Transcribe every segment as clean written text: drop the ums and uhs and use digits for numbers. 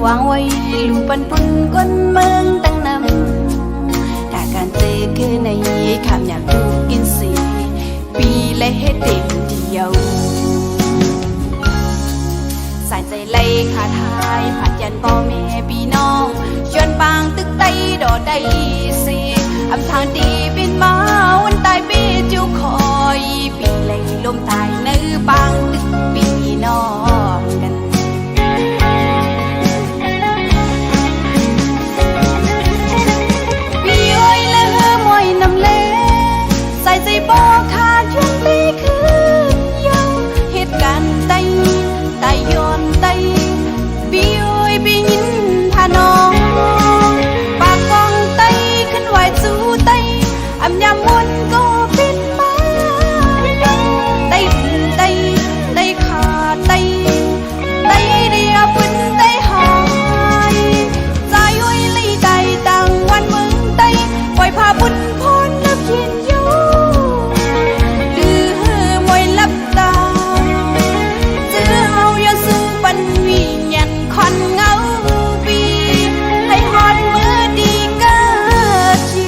วางไว้ลูปันปุ่นก้นเมืองตั้งนำถ้าการเตะคือในคำอยากดูกินสีปีและเฮ็ดเด็กเดียวสายใจไล่ขาทายผัดยันพ่อแม่พี่น้องชวนปางตึกไตดอได้สิอำทางดีบินมาวันตายปีจิ้วคอยปีไล่ลมตายเนื้อปางตึกปีน้องกันปีอ้อยและเฮอมอยน้ำเล่ใส่ใจบอกขาดช่วงปีคือเยาเหตุการณ์ไตย้อนไตปีอ้อยปียินพาน้องปากกองไตขึ้นไหวสู้ไตอำยามวนก็ปิดมาไตขาไตเดียปุ่นไตหายใจอ้อยลีไตต่างวันเมืองไตปล่อยพาบุญพรนับเย็นอยู่ดื้อมวยลับตาเจอเฮาอย่าสู้ปันวิญญาณควันเงาปีให้ฮอดมือดีเกิดชี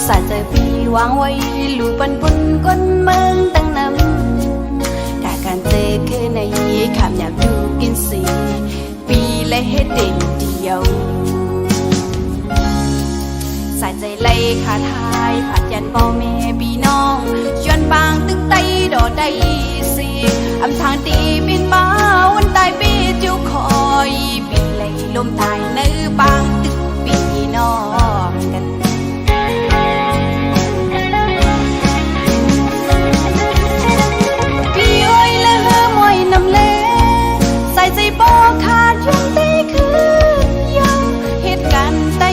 สายใจปีวางไว้ลูปันปุ่นก้นเมืองตั้งนำถ้าการเตะคือในคำอยากดูกินสีปีและเฮ็ดเด็กเดียวสายใจไล่ขาทายผัดยันพ่อแม่พี่น้องชวนปางตึกไตดอได้สิอำทางตีบินมาวันตายปีจิ้วคอยปีไล่ลมตายเนื้อปางตึกปีน้องกันน้ำเล่ใส่ใจบอกขาดช่วงตีคือเยาเหตุการณ์ไต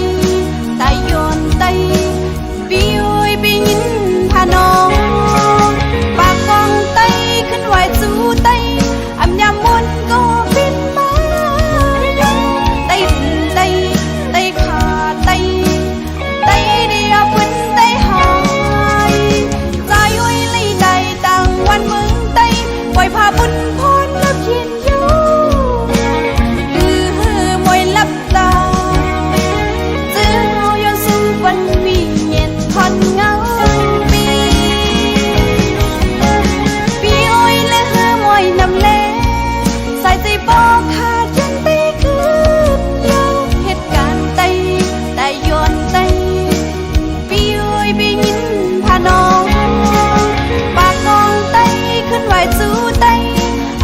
ย้อนไตปีอ้อยปียินพาน้องปากกองไตขึ้นไหวสู้ไตอำยามมนก็บินมาไตขาไตเดียปุ่นไตหายใจอ้อยลีไตต่างวันเมืองไตปล่อยพาบุญพรนับเย็นอยู่ดื้อมวยลับตาเจอเฮาย้อนสู้วันวิญญาณควันเงาปีอ้อยและเฮอมอยน้ำเล่ใส่ใจบอกขาดจนตีคือเยาเหตุการณ์ไตย้อนไตปีอ้อยปียินพาน้องปากกองไตขึ้นไหวสู้ไต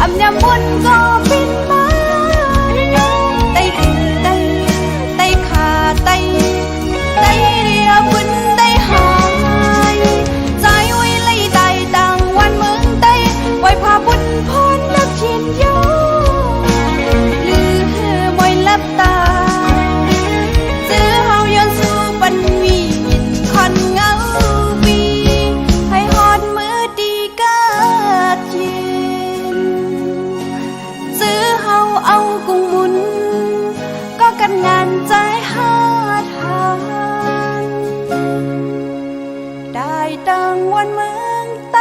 อำยามวนก็บินมาไตขาไตเดียปุ่นไตหายใจอ้อยไล่ไตต่างวันเมืองไตปล่อยพาบุญพรนับเย็นอยู่ลือมวยลับตาเจอเฮาย้อนสู้ปันวิญญาณควันเงาปีให้ฮอดมือดีเกิดเย็นซื้อเฮาเอากุ้งมุนก็กันงานใจหาทานได้ดังวันเมืองไต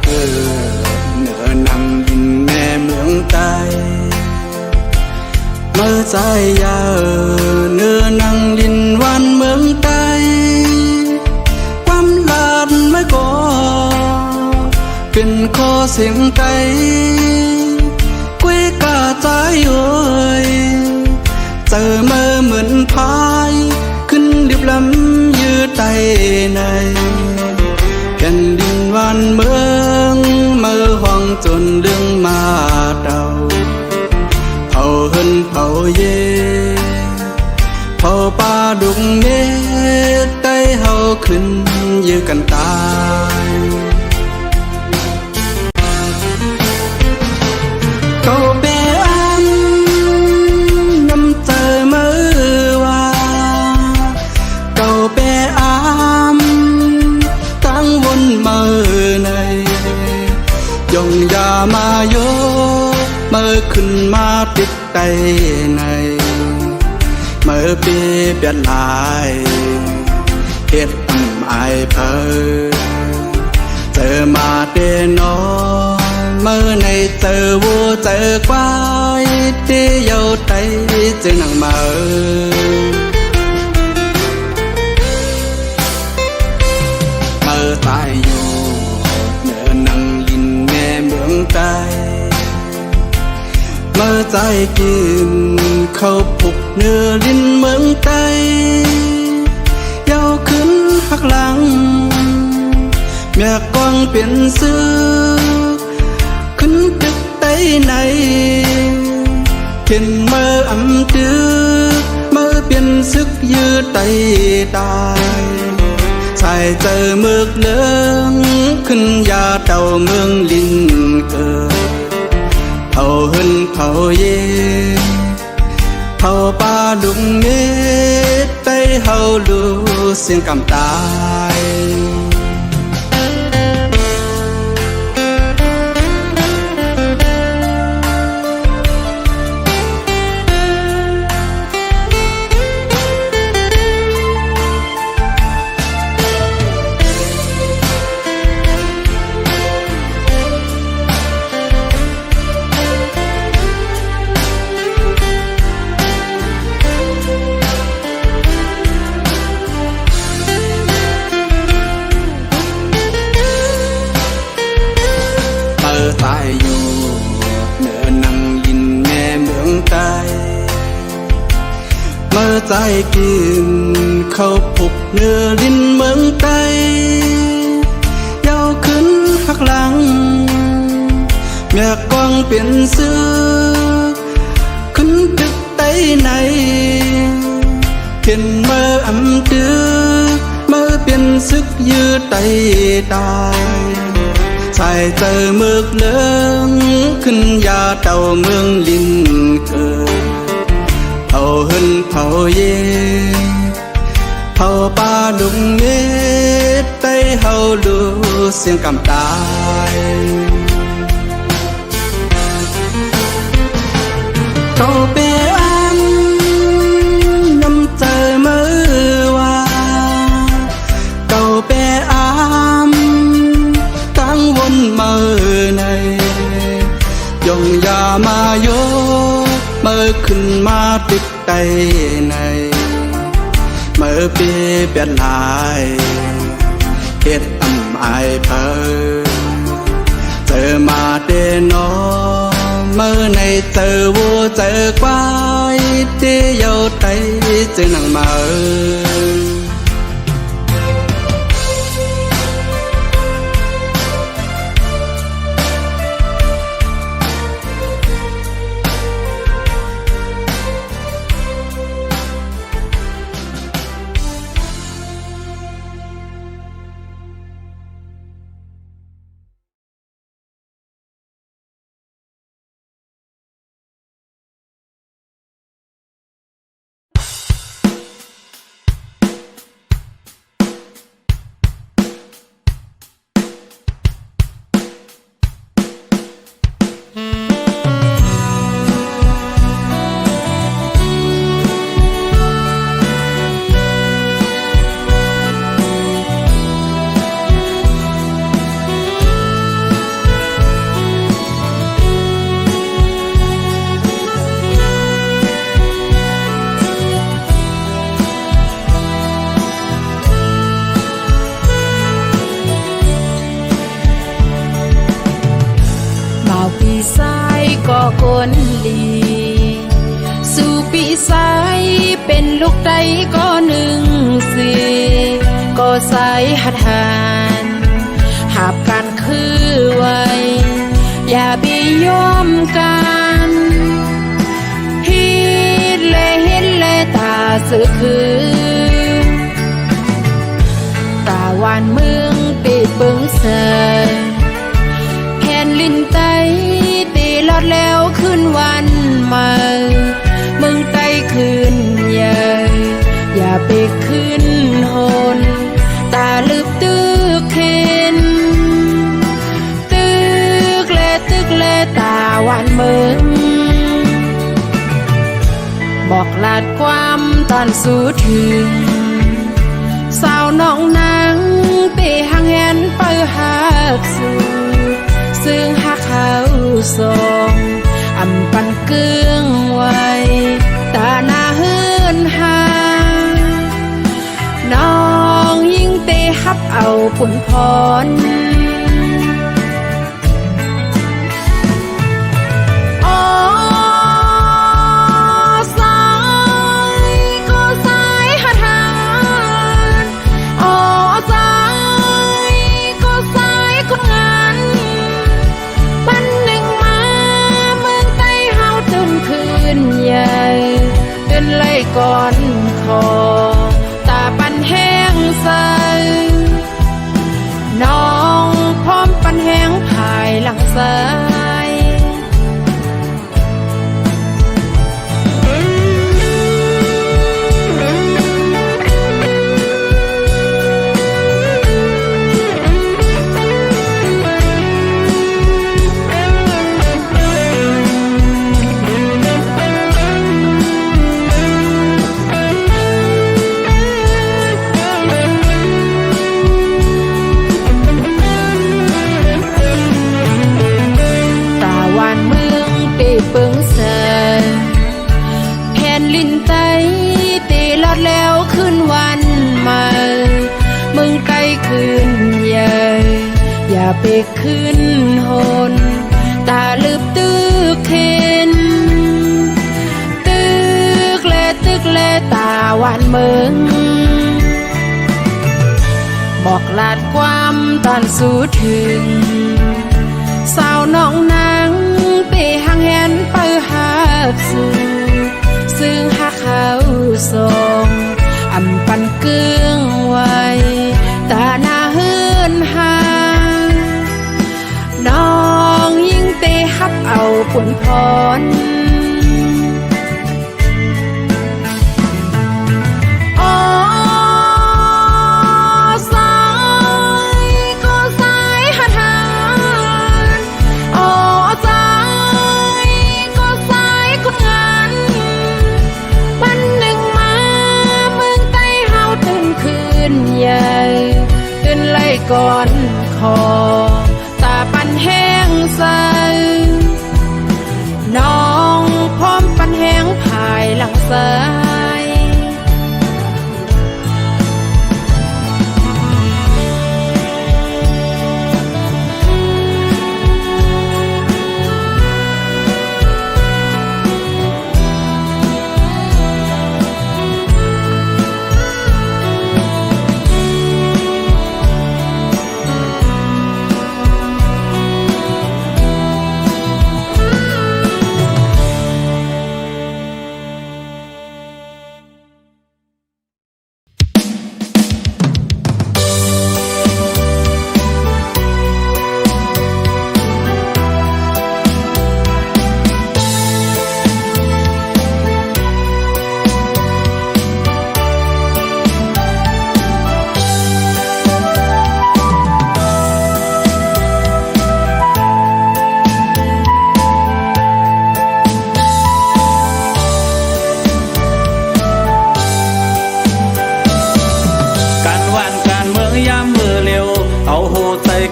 เกิดเหนือนำดินแม่เมืองใต้ล mơ dài giờ nửa năng linh văn mương tay quăm làn mới có kinh khó xiêm tay quê cả trái ơi giờ mơ mượn phaiขึ้นđiệp lắm như tay này kèn đình văn mương mơ hoang trồn lương mà đầu phao hơn phao dê phao ba đụng nê tay hao khinh như cần tai câu bé ăn năm trời mơ hoa câu bé am tăng vốn mơ này dòng già mà vô mơขึ้นมาติดใจในเมื่อปีเปลี่ยนลายเฮ็ดอายเพอเจอมาเดนอเมื่อในเจอวัวเจอควายที่เยาใจเจอหนังเมื่อตายอยู่เนื้อนังลินแม่เมืองใจเมื่อใจกินเข้าปุกเนื้อลิ้นเมืองใต้ยาวขึ้นหักหลังแม่กวางเปลี่ยนซื้อขึ้นตึกใต้ในเข็นเมื่ออำตื้อเมื่อเปลี่ยนซึกยืดใต้ตายใส่เจอเมือกเหลืองขึ้นยาเต่าเมืองลินเกิดเผาหึนเผาเย่เผาป่าดุงเมตไต้เฮาลูเสียงกำตายตายอยู่เนื้อนังยินแม่เมืองใต้เมื่อใจกินเข้าปุกเนื้อลิ้นเมืองใต้ยาวขึ้นหักหลังแม่กวางเปลี่ยนซื้อขึ้นตึกใต้ในเข็นเมื่ออำตื้อเมื่อเปลี่ยนซึกยืดใต้ตายใส่เจอเมือกเหลืองขึ้นยาเต่าเมืองลินเกิดเผาหึนเผาเย่เผาป่าดุงเมตไต้เฮาลูเสียงกำตายเขาเปอันน้ำเจอเมื่อว่าเขาเปอามตั้งวนเมื่อในยงยามาโยเมื่อขึ้นมาติดใจในเมื่อปีเปลี่ยนลายเฮ็ดอายเพอเจอมาเดนอเมื่อในเจอวัวเจอควายที่เยาใจเจอหนังเมื่อ ลูกใดก็หนึ่งสิก็ใส่หัดหานหาบกันคือไว้อย่าไปยอมกันฮิตเลยเห็นเลยตาสื่อคือตาหวานเมืองตีปึงเสยแผ่นลินไตตีลอดแล้วขึ้นวันใหม่เมืองไตขึ้นใหญ่อย่าไปขึ้นหนตาลืบตึกเห็นตึกแลตาหวานเมืองบอกลาดความตอนสู้ถึงสาวน้องนางเปหางแหนเปิดหักสู่ซึ่งหักเขาทรงอำปันเกื้องไว้ตาหน้าเฮือนหาน้องยิ่งเตฮับเอาปุ่นพรไล่ก่อนคอตาปันแห้งใสน้องพร้อมปันแห้งภายหลังซ้ายปึงเสยแผ่นลินไตตีลอดแล้วขึ้นวันใหม่มึงไตขึ้นใหญ่อย่าไปขึ้นหนตาลืบตึกเห็นตึกแลตาหวานเมืองบอกลาดความตอนสู้ถึงสาวน้องนางเปหางแหนเปิดหักสู่ซึ่งหักเขาทรงอำปันเกื้องไว้ตาหน้าเฮือนหาน้องยิ่งเตฮับเอาปุ่นพรก่อนคอตาปันแห้งใสน้องพร้อมปันแห้งภายหลังซ้าย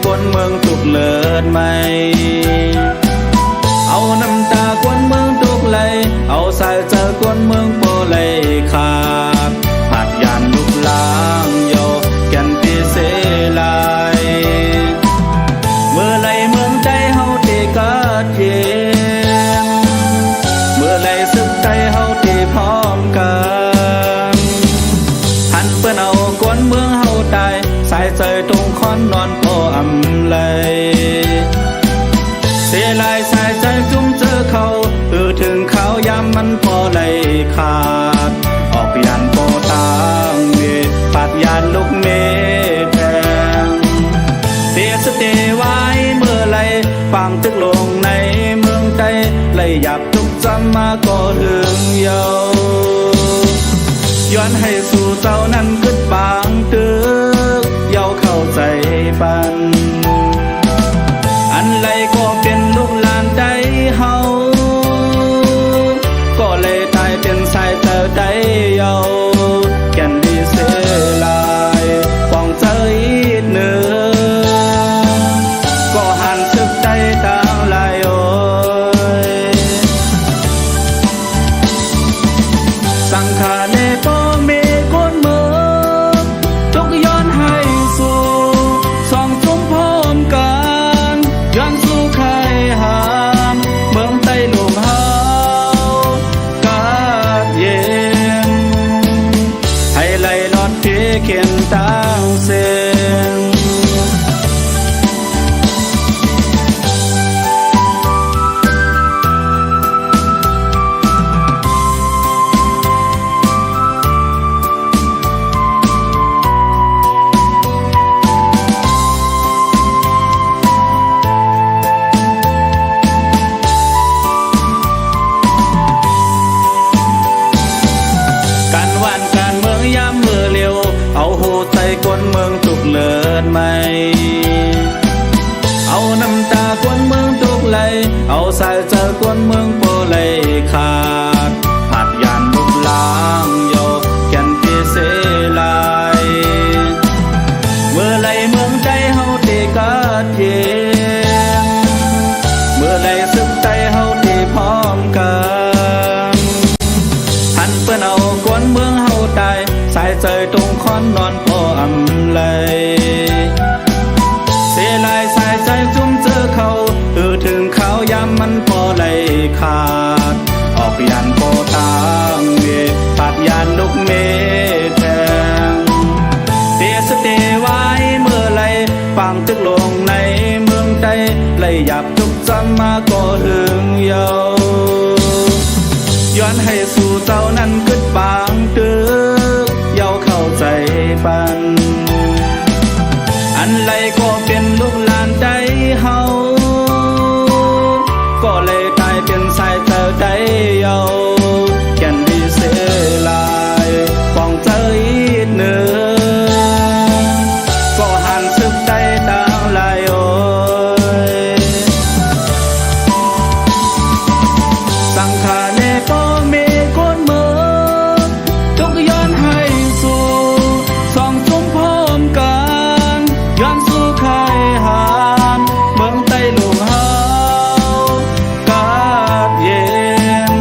คนเมืองตุกเลิศไหมเอาน้ำตาคนเมืองตุกไหลเอาสายเจอคนเมืองโปไหลขาดผัดยันลุกล้างโยแก่นตีเสลายเมื่อไรเมืองใจเฮาที่กัดเย็นเมื่อไรสึกใจเฮาที่พร้อมกัน ถึงเขาวยามมันพอไหลขาดออกยันโปตางเวปัดยานลูกเมแทงเสียสเตไว้เมื่อไรฟังตึกลงในเมืองไทยเลยหยับทุกจำมาก็ถึงเยาย้อนให้สู่เจ้านั้นกึดบางตึกเยาเข้าใจปันอันไรก็เป็นลูกหลานใจเฮาก็เลยตายเป็นสายเจอใจเยาแก่นดีเสียลายป้องใจเนื้อก็หันทึกใจต่างลายโอยสังขารในป้อเมฆนเมืองทุกย้อนให้สู่สองจุ่มพร้อมกันย้อนสู่ใครหามเมืองใต้ลมหากาดเย็นให้ไหลลอดเพียเขียนต่างเส้นการวานการเมืองย้ำมือเร็วเอาหูใจคนเมืองตุกเลิศไหมเอาน้ำตาคนเมืองตุกไหลเอาสายเจอคนเมืองโปไหลขาดผัดยานบุกล้างโยกแก่นเทเสลายเมื่อไหลเมืองใจเฮาเทกาดเย็นเมื่อไหลสึกใจเฮาเทพร้อมกันหันเปิ้นเอาคนเมืองเฮาตายสายใจตรงคอนนอนพออำเลยเสียลายสายใจจุ่มเจอเขาถึงเขายามมันพอไหลขาดออกยันโปตางเวปัดยานลูกเมแทงเสียสเตไว้เมื่อไรฟังตึกลงในเมืองใต้เลยหยับทุกจำมาก็ถึงเยาย้อนให้สู่เจ้านั้นกึดบางตึกเยาเข้าใจปันอันไรก็เป็นลูกหลานใจเฮาก็เลยตายเป็นสายเจอใจเยาแก่นดีเสียลายป้องใจเนื้อก็หันสึกใจต่างลายโอยสังขารในป้อเมฆนเมืองทุกย้อนให้สู่สองจุ่มพร้อมกันย้อนสู่ใครหามเมืองใต้ลมหากาดเย็น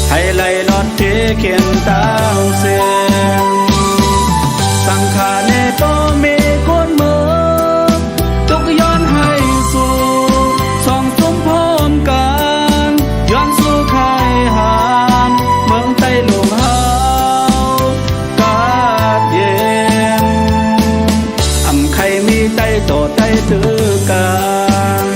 ให้ไหลลอดเพียเขียนตางเส้นสังขารในป้อเมฆนเมืองทุกย้อนให้สู่สองจุ่มพร้อมกันย้อนสู่ใครหามเมืองใต้ลมหากาดเย็นอำใครมีใจโตใจถือกัน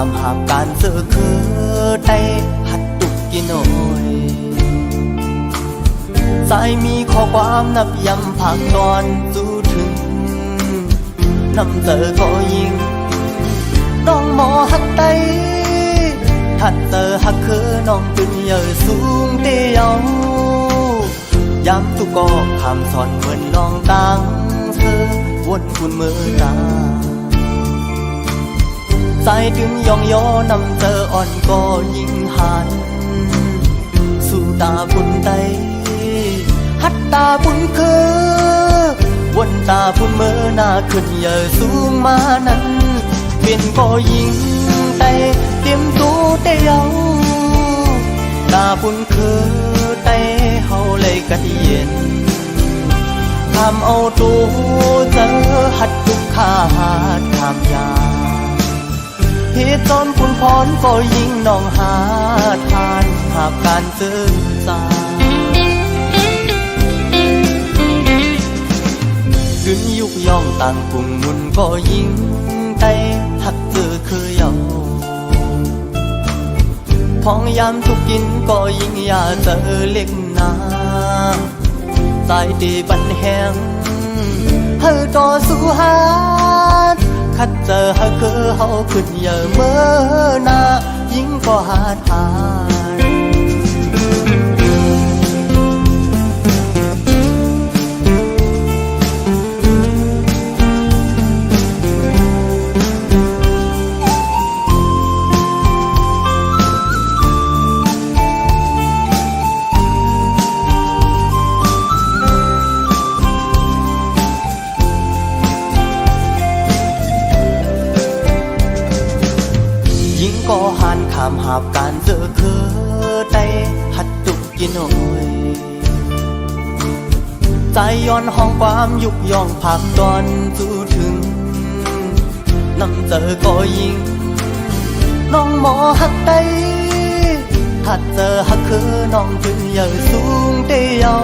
ามหากการเสือคือได้หัดตุกกินโอยสายมีข้อความนับย้ำผักตอนสู้ถึงนำเจอก็ยิงน้องหมอหักไตถัดเจอหักคือน้องตึงเยอะสูงเตียวยามตุกก็คำสอนเหมือนน้องตังเธอวนคุณมือตาสายถึงยองย้อนำเจออ่อนก็ยิ่งหันสู่ตาบุญใดหัดตาบุญคือวนตาบุญเมื่อหน้าขึ้นเยอะสูงมานั้นเปลี่ยนก็ยิ่งไต tay tiêm tú tê yêu ta buồn khứ tay hậu lấy cắt yên tham âu tu giờหัดทุกขาดทำยาเหตุตอนคุณพรก็ยิ่งน้องหาทานหากการศึกษาขึ้นยุกย่องต่างกลุ่มมุนก็ยิ่งใจหักเจอคือเยาพองยามทุกกินก็ยิ่งอยากเจอเล็กนาใจดีบันแหงเฮาต่อสู้หาคัดเจอหาคือเฮาขึ้นเยอะเมื่อนายิ่งก็หาทานก็หันขามหาบการเจอคือใจหัดตุกกินโอยใจย้อนห้องความยุกย่องผักตอนจูถึงน้ำเจอก็ยิ่งน้องหมอหักใจหัดเจอหักคือน้องถึงเยอะสูงเดียว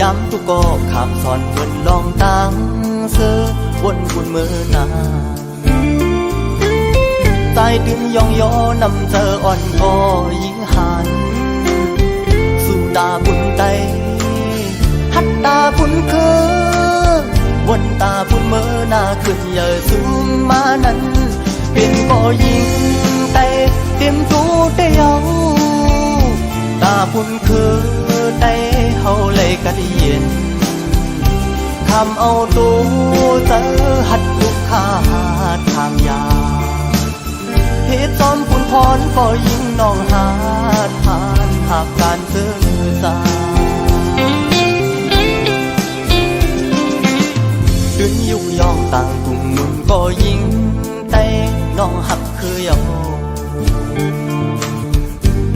ย้ำตุกก็ขามสอนบนลองตังเสือวนบุญมือนาใจดึงยองยอนำเธออ่อนก็ยิ่งหันสู่ตาบุญใจหัดตาบุญคือบนตาบุญเมื่อหน้าขึ้นเยอะสูงมานั้นเปลี่ยนก็ยิ่งใจเต็มตู้เดียวตาบุญคือใจเฮาเลยกระเดียนคำเอาตัวเจอหัดลูกขาดทางยาเหตุซ้อมคุณพรก็ยิ่งน้องหาทานหากการศึกษาดึงยุกย่องต่างกลุ่มมุนก็ยิ่งใจน้องหักคือเยา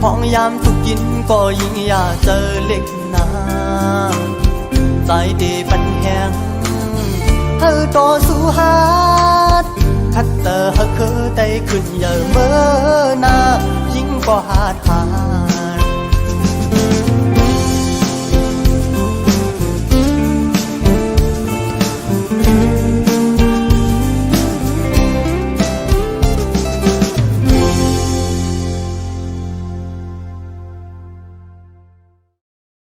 พองยามทุกกินก็ยิ่งอยากเจอเล็กนาใจดีปันแหงเธอต่อสู้หาคัดเจอหาคือใจขึ้นเยอะเมื่อนายิ่งก็หาท